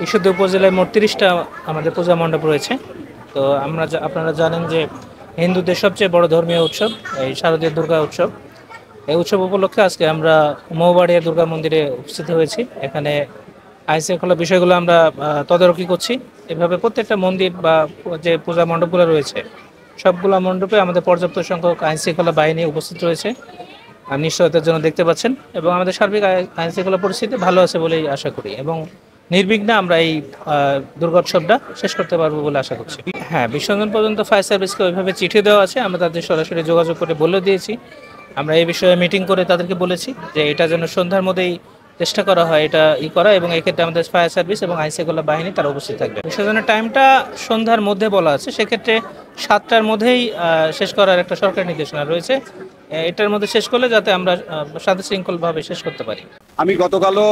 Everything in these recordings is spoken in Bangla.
ঈশ্বরদী উপজেলায় মোট 30টা আমাদের পূজা মণ্ডপ রয়েছে। তো আপনারা জানেন যে হিন্দুদের সবচেয়ে বড় ধর্মীয় উৎসব এই শারদীয় দুর্গা উৎসব। এই উৎসব উপলক্ষে আজকে আমরা মৌবাড়িয়া দুর্গা মন্দিরে উপস্থিত হয়েছি। এখানে আইনশৃঙ্খলা বিষয়গুলো আমরা তদারকি করছি। এভাবে প্রত্যেকটা মন্দির বা যে পূজা মণ্ডপগুলো রয়েছে সবগুলো মণ্ডপে আমাদের পর্যাপ্ত সংখ্যক আইনশৃঙ্খলা বাহিনী উপস্থিত রয়েছে নিশ্চয়তার জন্য দেখতে পাচ্ছেন, এবং আমাদের সার্বিক আইনশৃঙ্খলা পরিস্থিতি ভালো আছে বলেই আশা করি, এবং নির্বিঘ্নে আমরা এই দুর্গোৎসবটা শেষ করতে পারবো বলে আশা করছি। হ্যাঁ, বিসর্জন পর্যন্ত ফায়ার সার্ভিসকে ওইভাবে চিঠি দেওয়া আছে, আমরা তাদের সরাসরি যোগাযোগ করে বলে দিয়েছি। আমরা এই বিষয়ে মিটিং করে তাদেরকে বলেছি যে এটা যেন সন্ধ্যার মধ্যেই চেষ্টা করা হয় এটা করা, এবং এক্ষেত্রে আমাদের ফায়ার সার্ভিস এবং আইনশৃঙ্খলা বাহিনী তারা উপস্থিত থাকবে। বিসর্জনের টাইমটা সন্ধ্যার মধ্যে বলা আছে, সেক্ষেত্রে 7টার মধ্যেই শেষ করার একটা সরকারি নির্দেশনা রয়েছে। এটার মধ্যে শেষ করলে যাতে আমরা শান্তি শৃঙ্খলভাবে শেষ করতে পারি। আমি গতকালও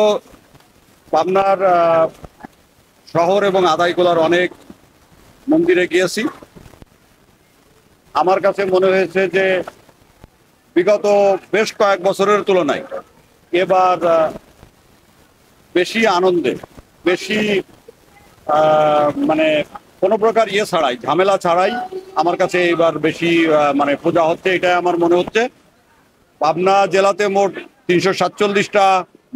পাবনার শহর এবং আদাইকুলার অনেক মন্দিরে গিয়েছি। আমার কাছে মনে হয়েছে যে বিগত বেশ কয়েক বছরের তুলনায় এবার বেশি আনন্দে, বেশি মানে কোনো প্রকার ছাড়াই, ঝামেলা ছাড়াই আমার কাছে এবার বেশি মানে পূজা হচ্ছে, এটাই আমার মনে হচ্ছে। পাবনা জেলাতে মোট 347টা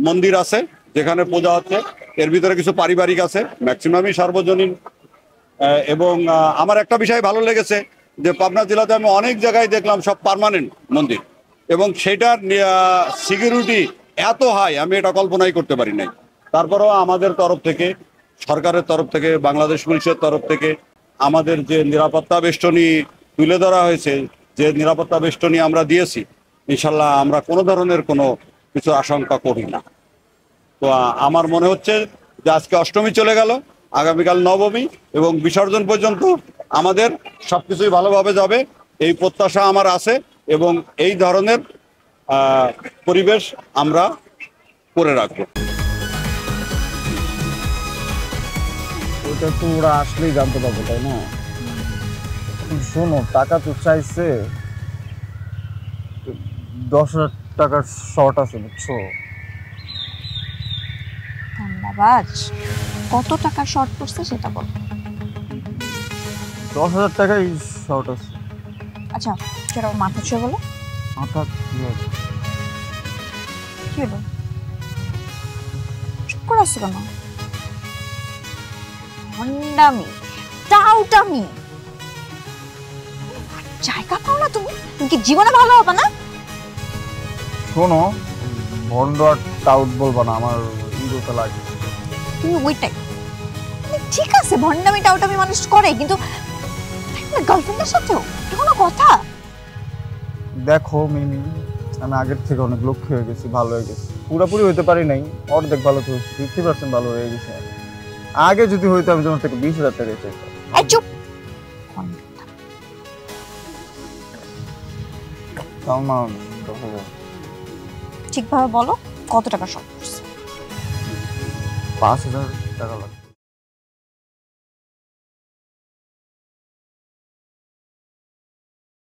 মন্দির আছে যেখানে পূজা হচ্ছে। এর ভিতরে কিছু পারিবারিক আছে, ম্যাক্সিমামই সার্বজনীন। এবং আমার একটা বিষয় ভালো লেগেছে যে পাবনা জেলাতে আমি অনেক জায়গায় দেখলাম সব পার্মানেন্ট মন্দির, এবং সেটার সিকিউরিটি এত হাই আমি এটা কল্পনাই করতে পারি নাই। তারপরেও আমাদের তরফ থেকে, সরকারের তরফ থেকে, বাংলাদেশ পুলিশের তরফ থেকে আমাদের যে নিরাপত্তা বেষ্টনী তুলে ধরা হয়েছে, যে নিরাপত্তা বেষ্টনী আমরা দিয়েছি, ইনশাল্লাহ আমরা কোনো ধরনের কোনো কিছু আশঙ্কা করি না। তো আমার মনে হচ্ছে যে আজকে অষ্টমী চলে গেল, আগামীকাল নবমী এবং বিসর্জন পর্যন্ত আমাদের সবকিছুই ভালোভাবে যাবে এই প্রত্যাশা আমার আছে, এবং এই ধরনের পরিবেশ আমরা করে রাখবো। ওটা তো ওরা আসলেই জানতে পারবো, তাই না? শোনো, টাকা তো চাইছে, 10,000 টাকার শর্ট আছে, বুঝছো? ধন্যবাদ। কত টাকা শর্ট পড়ছে সেটা বল। 10,000 টাকাই শর্ট আছে। আচ্ছা, সেটা মাথা ছুঁয়ে বলো। মাথা কি হবে? কি হলো? চুপ করে আসছো কেন? ভণ্ডামি, টাউটামি, জায়গা পাও না তুমি? তুমি কি জীবনে ভালো হবে না? শোনো, ভন্ড আর টাউট বলবা না, আমার ইগোতে লাগে। তুমি ওইটাই ঠিক আছে, ভণ্ডামি টাউটামি মানুষ করে, কিন্তু গার্লফ্রেন্ডের সাথেও এটা কোনো কথা? দেখো মিমি, আমি আগের থেকে অনেক লক্ষ্য হয়ে গেছি, ভালো হয়ে গেছি। পুরোপুরি হইতে পারি নাই, অর্ধেক ভালো তো 50% ভালো হয়ে গেছে। আগে যদি হইতো আমি তোমার থেকে 20,000 টাকা চাইতাম। এই চুপ। ঠিকভাবে বলো, কত টাকা শর্ট পড়ছে? 5,000 টাকা লাগবে।